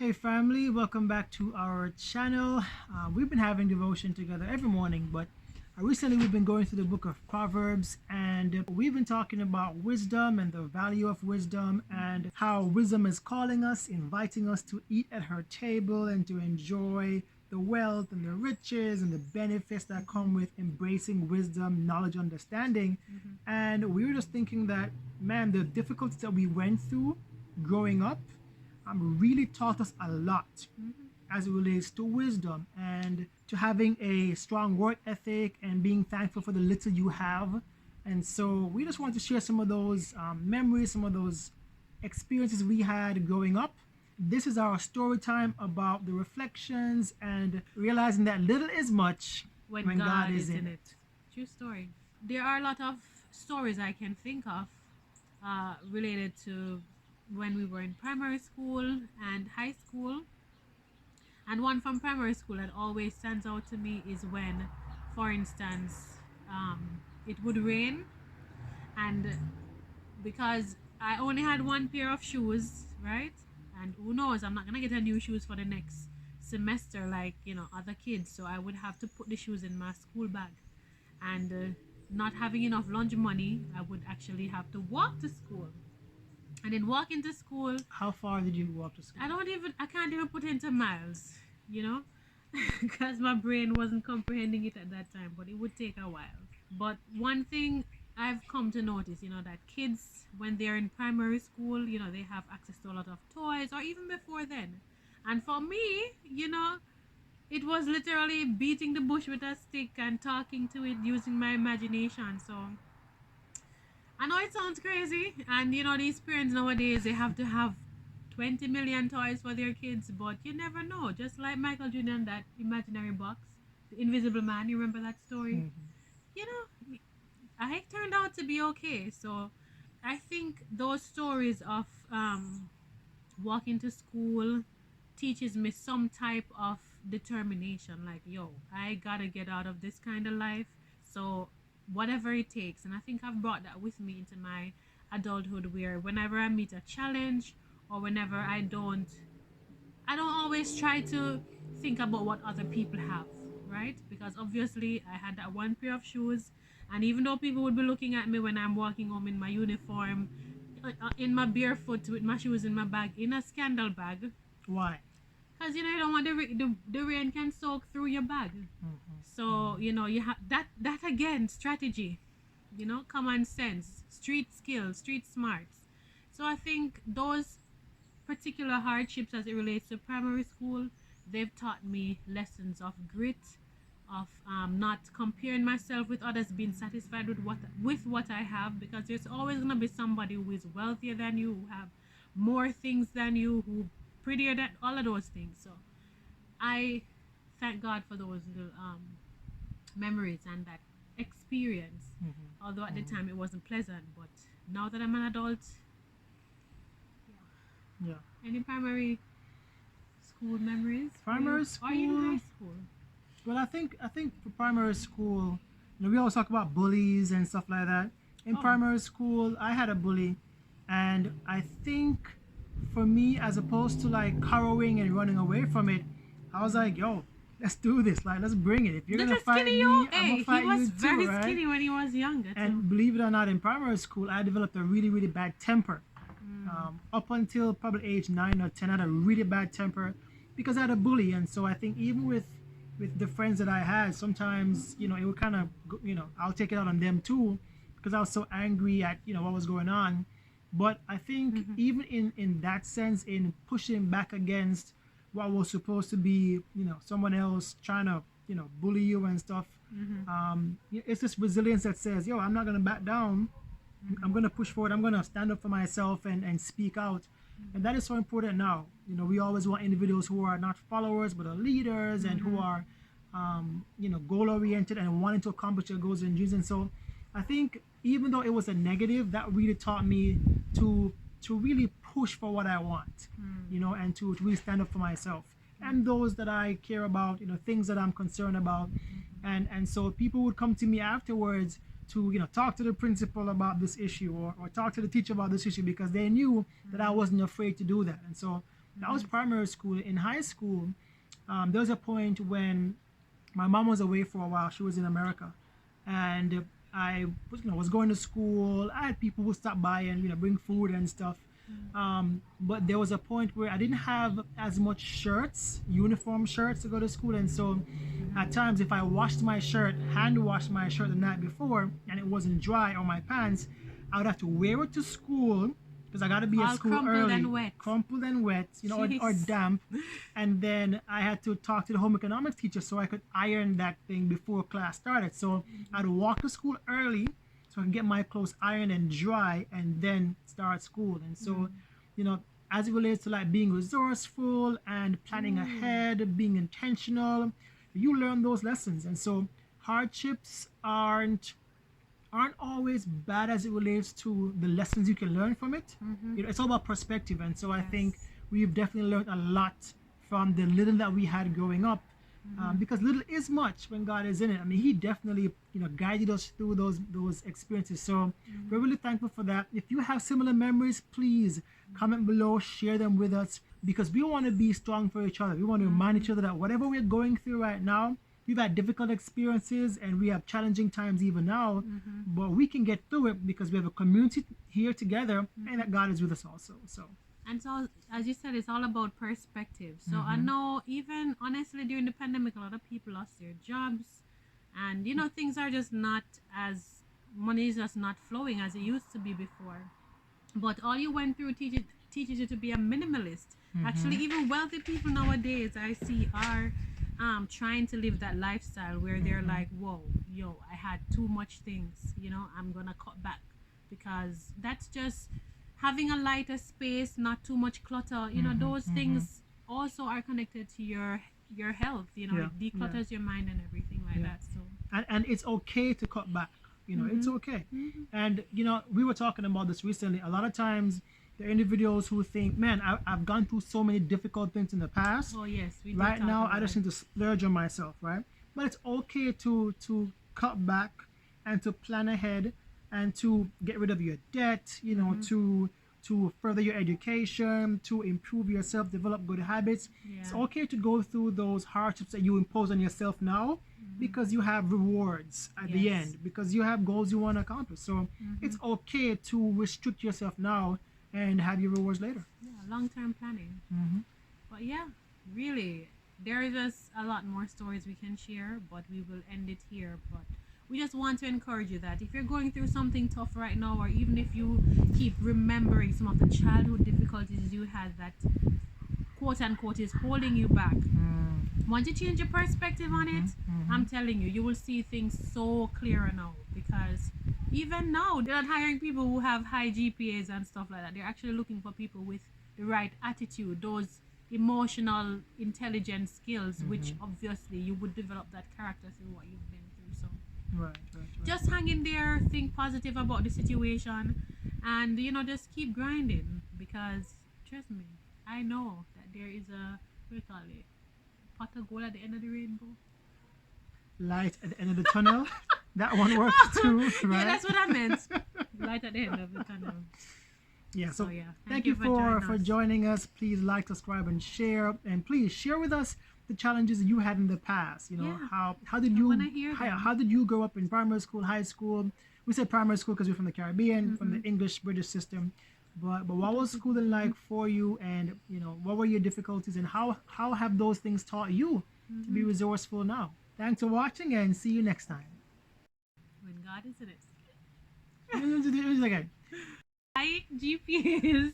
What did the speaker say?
Hey family, welcome back to our channel. We've been having devotion together every morning, but recently we've been going through the book of Proverbs, and we've been talking about wisdom and the value of wisdom and how wisdom is calling us, inviting us to eat at her table and to enjoy the wealth and the riches and the benefits that come with embracing wisdom, knowledge, understanding. And we were just thinking that, man, the difficulties that we went through growing up really taught us a lot as it relates to wisdom and to having a strong work ethic and being thankful for the little you have. And so we just want to share some of those memories, some of those experiences we had growing up. This is our story time about the reflections and realizing that little is much when God is in it. True story. There are a lot of stories I can think of related to when we were in primary school and high school. And one from primary school that always stands out to me is when, for instance, it would rain, and because I only had one pair of shoes, right? And who knows, I'm not gonna get a new shoes for the next semester like other kids, so I would have to put the shoes in my school bag. And not having enough lunch money, I would actually have to walk to school. And then walking to school, How far did you walk to school? I can't even put into miles, because my brain wasn't comprehending it at that time, but it would take a while. But one thing I've come to notice, that kids, when they're in primary school, they have access to a lot of toys, or even before then. And for me, it was literally beating the bush with a stick and talking to it using my imagination. So I know it sounds crazy, and these parents nowadays, they have to have 20 million toys for their kids, but you never know. Just like Michael Jr. and that imaginary box, the Invisible Man, you remember that story? You know, I turned out to be okay. So I think those stories of walking to school teaches me some type of determination. Like, yo, I gotta get out of this kind of life. So whatever it takes. And I think I've brought that with me into my adulthood, where whenever I meet a challenge, or whenever I don't always try to think about what other people have, right? Because obviously I had that one pair of shoes, and even though people would be looking at me when I'm walking home in my uniform, in my barefoot with my shoes in my bag, in a scandal bag. Why? Because you don't want the rain can soak through your bag. So you have that again, strategy, common sense, street skills, street smarts. So I think those particular hardships, as it relates to primary school, they've taught me lessons of grit, of not comparing myself with others, being satisfied with what I have, because there's always gonna be somebody who is wealthier than you, who have more things than you, who prettier than all of those things. So I thank God for those little memories and that experience. Although at the time it wasn't pleasant, but now that I'm an adult, Yeah. any primary school memories? Primary school. Or even high school? Well, I think for primary school, we always talk about bullies and stuff like that. In primary school, I had a bully, and I think for me, as opposed to like cowering and running away from it, I was like, yo, let's do this. Like, let's bring it. If you're gonna fight me, I'm gonna fight he was you too, very right? skinny when he was younger. And believe it or not, in primary school, I developed a really, really bad temper. Up until probably age 9 or 10, I had a really bad temper because I had a bully. And so I think even with the friends that I had, sometimes, it would kind of, I'll take it out on them too, because I was so angry at, what was going on. But I think even in that sense, in pushing back against what was supposed to be, someone else trying to, bully you and stuff, it's this resilience that says, yo, I'm not going to back down. I'm going to push forward. I'm going to stand up for myself and speak out. And that is so important now. We always want individuals who are not followers, but are leaders, and who are, goal oriented and wanting to accomplish their goals and dreams. And so I think even though it was a negative, that really taught me to really push for what I want, and to really stand up for myself and those that I care about, things that I'm concerned about. And so people would come to me afterwards to talk to the principal about this issue, or talk to the teacher about this issue, because they knew that I wasn't afraid to do that. And so That was primary school. In high school, there was a point when my mom was away for a while. She was in America, and I was going to school. I had people who stop by and bring food and stuff. But there was a point where I didn't have as much shirts, uniform shirts to go to school, and so at times if I hand washed my shirt the night before, and it wasn't dry, or my pants, I would have to wear it to school because I got to be at All school crumpled early, and wet. crumpled and wet, or Jeez. damp, and then I had to talk to the home economics teacher so I could iron that thing before class started. So I'd walk to school early so I can get my clothes ironed and dry and then start school. And so, as it relates to like being resourceful and planning ahead, being intentional, you learn those lessons. And so hardships aren't always bad as it relates to the lessons you can learn from it. It's all about perspective. And so I think we've definitely learned a lot from the little that we had growing up. Because little is much when God is in it. I mean, He definitely, guided us through those experiences. So we're really thankful for that. If you have similar memories, please comment below, share them with us, because we want to be strong for each other. We want to remind each other that whatever we're going through right now, we've had difficult experiences and we have challenging times even now, but we can get through it because we have a community here together, and that God is with us also. So. And so, as you said, it's all about perspective. So I know, even honestly, during the pandemic, a lot of people lost their jobs, and things are just not as money is just not flowing as it used to be before. But all you went through teaches you to be a minimalist. Actually, even wealthy people nowadays I see are trying to live that lifestyle where they're like, whoa, I had too much things, I'm gonna cut back, because that's just having a lighter space, not too much clutter. Those things also are connected to your health. It declutters your mind and everything like that. So and it's okay to cut back. It's okay. And we were talking about this recently. A lot of times there are individuals who think, man, I've gone through so many difficult things in the past. Oh yes, we right now I just need to splurge on myself, right? But it's okay to cut back and to plan ahead and to get rid of your debt, to further your education, to improve yourself, develop good habits. It's okay to go through those hardships that you impose on yourself now, because you have rewards at the end, because you have goals you want to accomplish. So it's okay to restrict yourself now and have your rewards later. Yeah, long-term planning. But yeah, really, there is just a lot more stories we can share, but we will end it here. But we just want to encourage you that if you're going through something tough right now, or even if you keep remembering some of the childhood difficulties you had that quote unquote is holding you back, once you change your perspective on it, I'm telling you, you will see things so clearer now. Because even now, they're not hiring people who have high GPAs and stuff like that. They're actually looking for people with the right attitude, those emotional intelligence skills, which obviously you would develop that character through what you've been through. So Right. just hang in there, think positive about the situation, and just keep grinding, because trust me, I know that there is a, what do you call it, pot of gold at the end of the rainbow. Light at the end of the tunnel. That one works too, right? Yeah, that's what I meant. Light at the end of the tunnel. Yeah, so yeah, thank you for joining us. Please like, subscribe, and share. And please share with us the challenges you had in the past. How did you grow up in primary school, high school? We said primary school because we're from the Caribbean, from the English British system. But what was schooling like for you, and what were your difficulties, and how have those things taught you to be resourceful now? Thanks for watching, and see you next time. When God is in it. Again. High GPAs